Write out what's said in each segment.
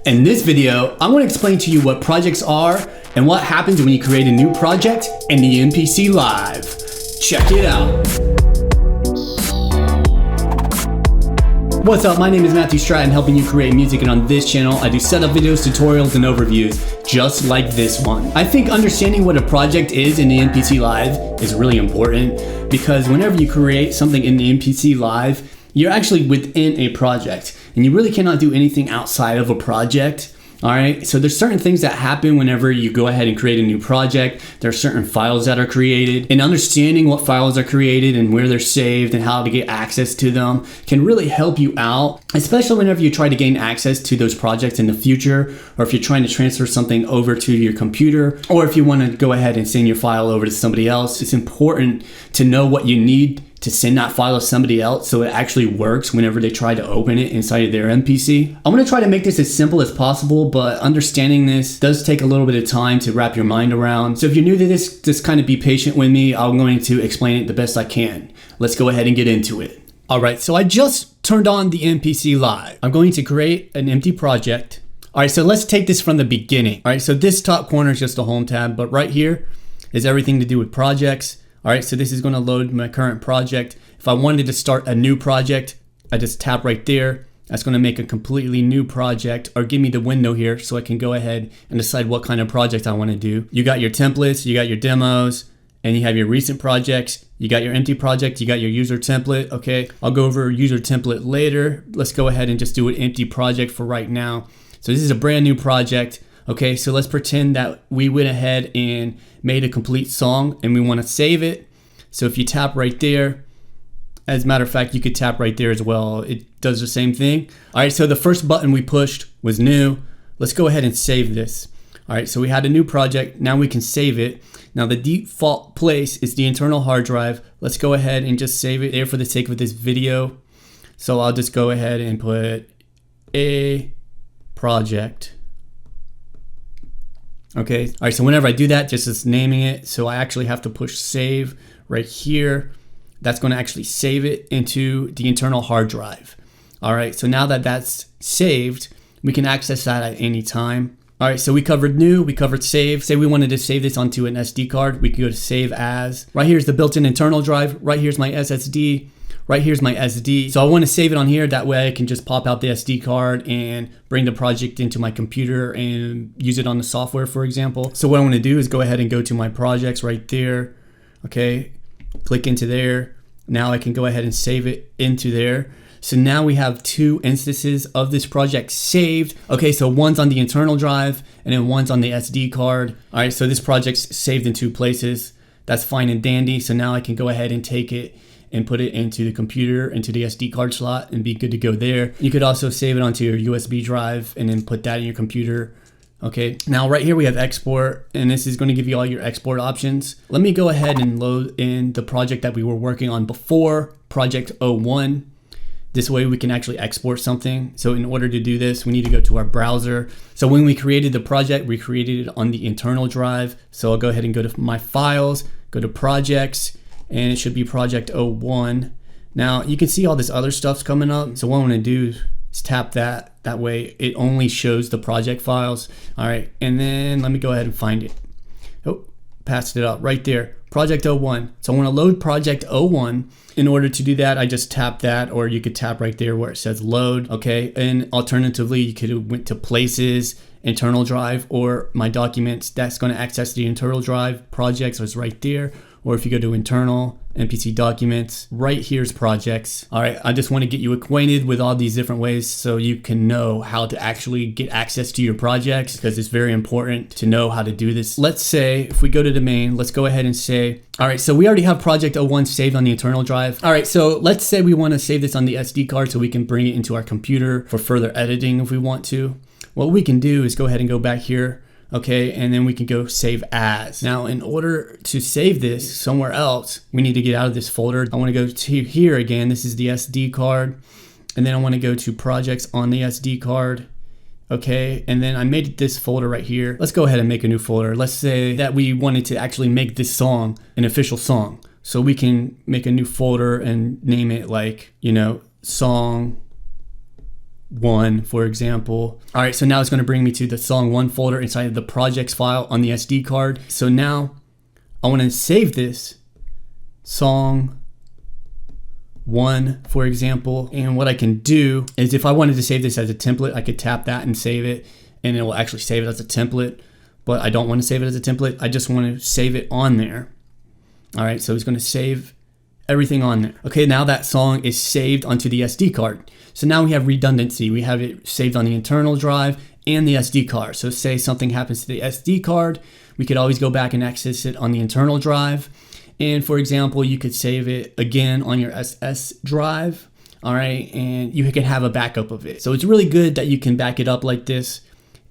In this video, I'm going to explain to you what projects are and what happens when you create a new project in the MPC Live. Check it out. What's up? My name is Matthew Stratton, helping you create music, and on this channel, I do setup videos, tutorials, and overviews, just like this one. I think understanding what a project is in the MPC Live is really important because whenever you create something in the MPC Live, you're actually within a project and you really cannot do anything outside of a project. All right, so there's certain things that happen whenever you go ahead and create a new project. There are certain files that are created, and understanding what files are created and where they're saved and how to get access to them can really help you out, especially whenever you try to gain access to those projects in the future, or if you're trying to transfer something over to your computer, or if you want to go ahead and send your file over to somebody else. It's important to know what you need to send that file to somebody else so it actually works whenever they try to open it inside of their MPC. I'm going to try to make this as simple as possible, but understanding this does take a little bit of time to wrap your mind around. So if you're new to this, just kind of be patient with me. I'm going to explain it the best I can. Let's go ahead and get into it. All right, so I just turned on the MPC Live. I'm going to create an empty project. All right, so let's take this from the beginning. All right, so this top corner is just a home tab, but right here is everything to do with projects. All right, so this is going to load my current project. If I wanted to start a new project, I just tap right there. That's going to make a completely new project, or give me the window here so I can go ahead and decide what kind of project I want to do. You got your templates, you got your demos, and you have your recent projects. You got your empty project, you got your user template. Okay, I'll go over user template later. Let's go ahead and just do an empty project for right now. So this is a brand new project. Okay, so let's pretend that we went ahead and made a complete song and we want to save it. So if you tap right there, as a matter of fact, you could tap right there as well. It does the same thing. All right, so the first button we pushed was new. Let's go ahead and save this. All right, so we had a new project. Now we can save it. Now the default place is the internal hard drive. Let's go ahead and just save it there for the sake of this video. So I'll just go ahead and put a project. Okay, all right, so whenever I do that, just naming it, so I actually have to push save right here. That's going to actually save it into the internal hard drive. All right, so now that that's saved, we can access that at any time. All right, so we covered new, we covered save. Say we wanted to save this onto an SD card, we can go to save as. Right here's the built-in internal drive. Right here's my SSD. Right here's my SD. So I want to save it on here. That way I can just pop out the SD card and bring the project into my computer and use it on the software, for example. So what I want to do is go ahead and go to my projects right there. Okay, click into there. Now I can go ahead and save it into there. So now we have two instances of this project saved. Okay, so one's on the internal drive and then one's on the SD card. All right, so this project's saved in two places. That's fine and dandy. So now I can go ahead and take it and put it into the computer, into the SD card slot, and be good to go there. You could also save it onto your USB drive and then put that in your computer. Okay, now right here we have export, and this is going to give you all your export options. Let me go ahead and load in the project that we were working on before, project 01. This way we can actually export something. So in order to do this, we need to go to our browser. So when we created the project, we created it on the internal drive. So I'll go ahead and go to my files, go to projects, and it should be project 01. Now you can see all this other stuff's coming up. So what I'm going to do is tap that. That way it only shows the project files. All right, and then let me go ahead and find it. Oh, passed it up right there. Project 01. So I want to load project 01. In order to do that, I just tap that, or you could tap right there where it says load. Okay, and alternatively, you could have went to places, internal drive, or my documents. That's going to access the internal drive. Projects is right there. Or if you go to internal, MPC documents, right here's projects. All right, I just want to get you acquainted with all these different ways so you can know how to actually get access to your projects, because it's very important to know how to do this. Let's say if we go to the main, let's go ahead and say, all right, so we already have project 01 saved on the internal drive. All right, so let's say we want to save this on the SD card so we can bring it into our computer for further editing if we want to. What we can do is go ahead and go back here. Okay, and then we can go save as. Now, in order to save this somewhere else, we need to get out of this folder. I want to go to here again. This is the SD card. And then I want to go to projects on the SD card. Okay, and then I made this folder right here. Let's go ahead and make a new folder. Let's say that we wanted to actually make this song an official song. So we can make a new folder and name it like, you know, song 1, for example. All right, so now it's going to bring me to the song 1 folder inside of the projects file on the SD card. So now I want to save this song 1, for example. And what I can do is, if I wanted to save this as a template, I could tap that and save it, and it will actually save it as a template. But I don't want to save it as a template. I just want to save it on there. All right, so it's going to save everything on there. Okay, now that song is saved onto the SD card. So now we have redundancy. We have it saved on the internal drive and the SD card. So say something happens to the SD card, we could always go back and access it on the internal drive. And for example, you could save it again on your SS drive. All right, and you can have a backup of it. So it's really good that you can back it up like this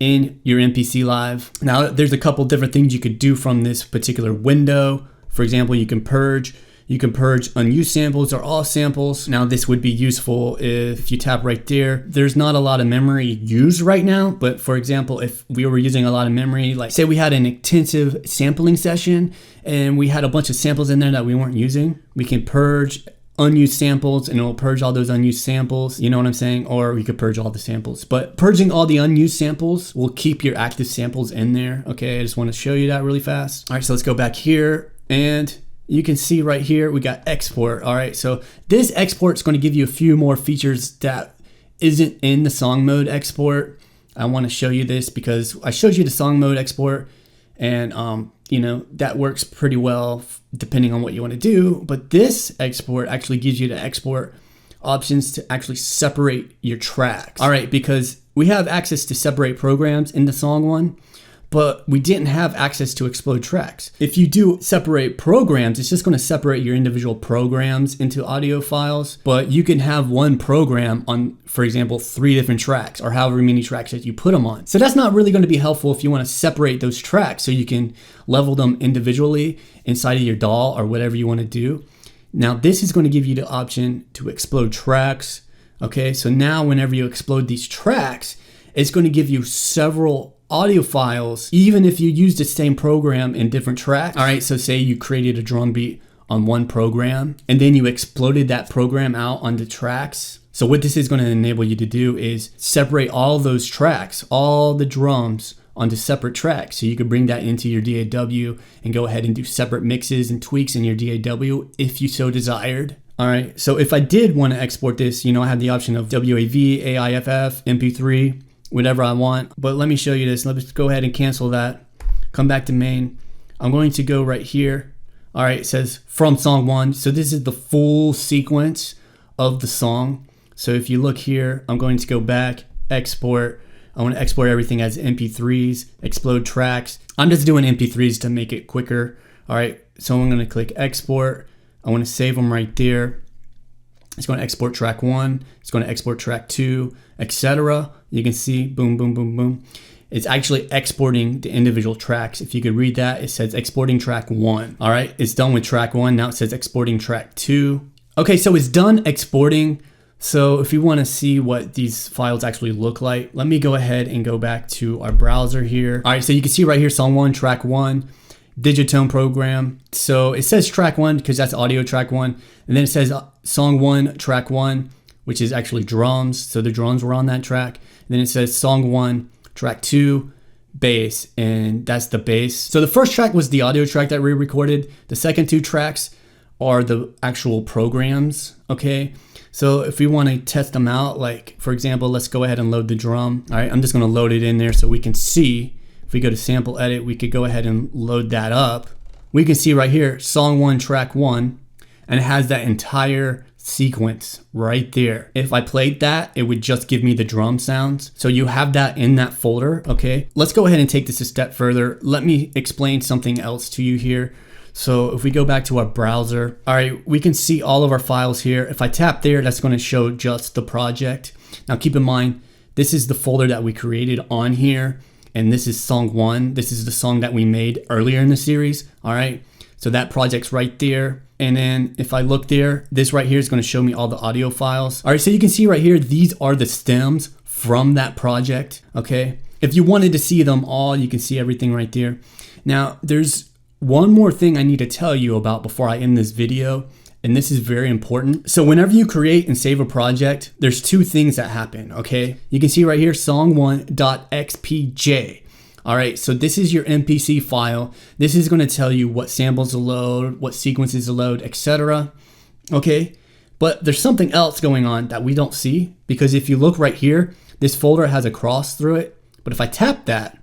in your MPC Live. Now, there's a couple different things you could do from this particular window. For example, you can purge unused samples or all samples. Now, this would be useful if you tap right there. There's not a lot of memory used right now, but for example, if we were using a lot of memory, like say we had an intensive sampling session and we had a bunch of samples in there that we weren't using, we can purge unused samples and it will purge all those unused samples, you know what I'm saying? Or we could purge all the samples, but purging all the unused samples will keep your active samples in there. Okay, I just want to show you that really fast. All right, so let's go back here, and you can see right here we got export. All right, so this export is going to give you a few more features that isn't in the song mode export. I want to show you this because I showed you the song mode export, and you know, that works pretty well depending on what you want to do. But this export actually gives you the export options to actually separate your tracks. All right, because we have access to separate programs in the song one, but we didn't have access to explode tracks. If you do separate programs, it's just going to separate your individual programs into audio files, but you can have one program on, for example, 3 different tracks or however many tracks that you put them on. So that's not really going to be helpful if you want to separate those tracks so you can level them individually inside of your DAW or whatever you want to do. Now, this is going to give you the option to explode tracks. Okay, so now whenever you explode these tracks, it's going to give you several audio files, even if you use the same program in different tracks. All right, so say you created a drum beat on one program and then you exploded that program out onto tracks. So what this is going to enable you to do is separate all those tracks, all the drums, onto separate tracks. So you could bring that into your DAW and go ahead and do separate mixes and tweaks in your DAW if you so desired. All right, so if I did want to export this, you know, I have the option of WAV, AIFF, MP3, whatever I want. But let me show you this. Let's go ahead and cancel that. Come back to main. I'm going to go right here. All right, it says from song 1. So this is the full sequence of the song. So if you look here, I'm going to go back, export. I want to export everything as MP3s, explode tracks. I'm just doing MP3s to make it quicker. All right, so I'm going to click export. I want to save them right there. It's going to export track 1. It's going to export track 2, etc. You can see, boom, boom, boom, boom. It's actually exporting the individual tracks. If you could read that, it says exporting track 1. All right, it's done with track 1. Now it says exporting track 2. Okay, so it's done exporting. So if you want to see what these files actually look like, let me go ahead and go back to our browser here. All right, so you can see right here, song 1, track 1, Digitone program. So it says track 1 because that's audio track 1. And then it says song 1, track 1, which is actually drums. So the drums were on that track. And then it says song 1, track 2, bass, and that's the bass. So the first track was the audio track that we recorded. The second 2 tracks are the actual programs, okay? So if we want to test them out, like for example, let's go ahead and load the drum. All right, I'm just going to load it in there so we can see. If we go to sample edit, we could go ahead and load that up. We can see right here, song 1, track 1, and it has that entire sequence right there. If I played that, it would just give me the drum sounds. So you have that in that folder, okay? Let's go ahead and take this a step further. Let me explain something else to you here. So if we go back to our browser, all right, we can see all of our files here. If I tap there, that's going to show just the project. Now keep in mind, this is the folder that we created on here, and this is song 1. This is the song that we made earlier in the series, all right? So that project's right there. And then if I look there, this right here is going to show me all the audio files. All right, so you can see right here, these are the stems from that project, okay? If you wanted to see them all, you can see everything right there. Now, there's one more thing I need to tell you about before I end this video, and this is very important. So whenever you create and save a project, there's two things that happen, okay? You can see right here, song1.xpj. All right, so this is your MPC file. This is gonna tell you what samples to load, what sequences to load, etc. Okay, but there's something else going on that we don't see, because if you look right here, this folder has a cross through it, but if I tap that,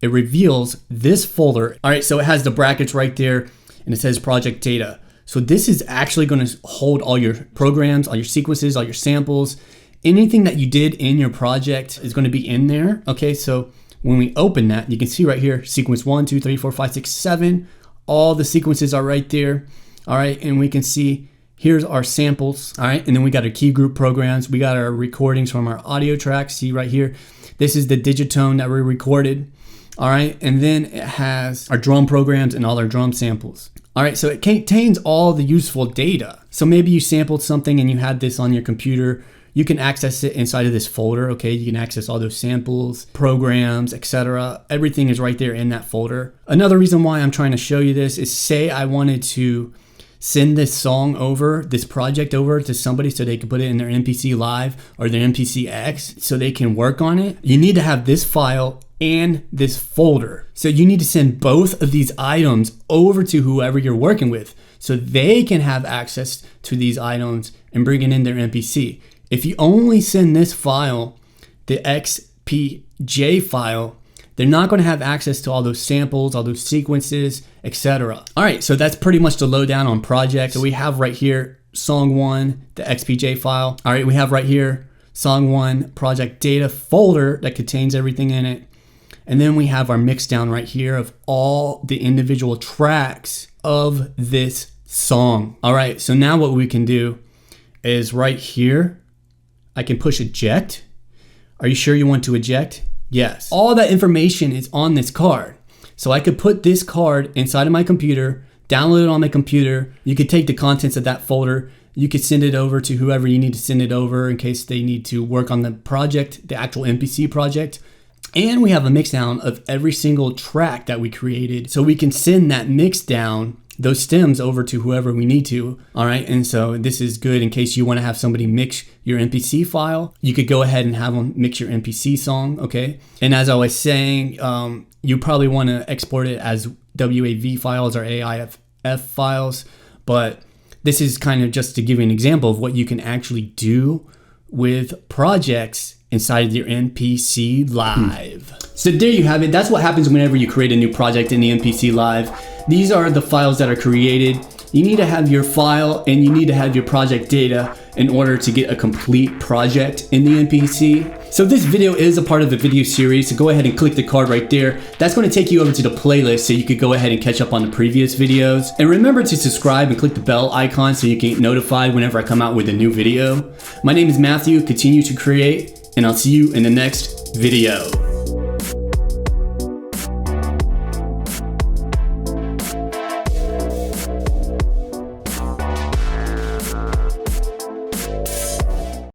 it reveals this folder. All right, so it has the brackets right there, and it says project data. So this is actually gonna hold all your programs, all your sequences, all your samples, anything that you did in your project is gonna be in there, okay? So when we open that, you can see right here, sequence 1, 2, 3, 4, 5, 6, 7, all the sequences are right there, all right? And we can see, here's our samples, all right? And then we got our key group programs, we got our recordings from our audio tracks, see right here, this is the digitone that we recorded, all right? And then it has our drum programs and all our drum samples. All right, so it contains all the useful data. So maybe you sampled something and you had this on your computer, you can access it inside of this folder, okay? You can access all those samples, programs, etc. Everything is right there in that folder. Another reason why I'm trying to show you this is, say I wanted to send this song over, this project over to somebody so they can put it in their MPC Live or their MPC X so they can work on it. You need to have this file and this folder. So you need to send both of these items over to whoever you're working with so they can have access to these items and bring it in their MPC. If you only send this file, the XPJ file, they're not going to have access to all those samples, all those sequences, etc. All right, so that's pretty much the lowdown on projects. So we have right here, song 1, the XPJ file. All right, we have right here, song 1 project data folder that contains everything in it. And then we have our mix down right here of all the individual tracks of this song. All right, so now what we can do is right here, I can push eject. Are you sure you want to eject? Yes. All that information is on this card. So I could put this card inside of my computer, download it on my computer. You could take the contents of that folder. You could send it over to whoever you need to send it over in case they need to work on the project, the actual MPC project. And we have a mix down of every single track that we created. So we can send that mix down, those stems, over to whoever we need to. All right, and so this is good in case you want to have somebody mix your MPC file. You could go ahead and have them mix your MPC song, okay? And as I was saying, you probably want to export it as WAV files or AIF files, but this is kind of just to give you an example of what you can actually do with projects inside your MPC Live. So there you have it. That's what happens whenever you create a new project in the MPC Live. These are the files that are created. You need to have your file and you need to have your project data in order to get a complete project in the MPC. So this video is a part of the video series, so go ahead and click the card right there. That's going to take you over to the playlist so you could go ahead and catch up on the previous videos. And remember to subscribe and click the bell icon so you can get notified whenever I come out with a new video. My name is Matthew, continue to create, and I'll see you in the next video.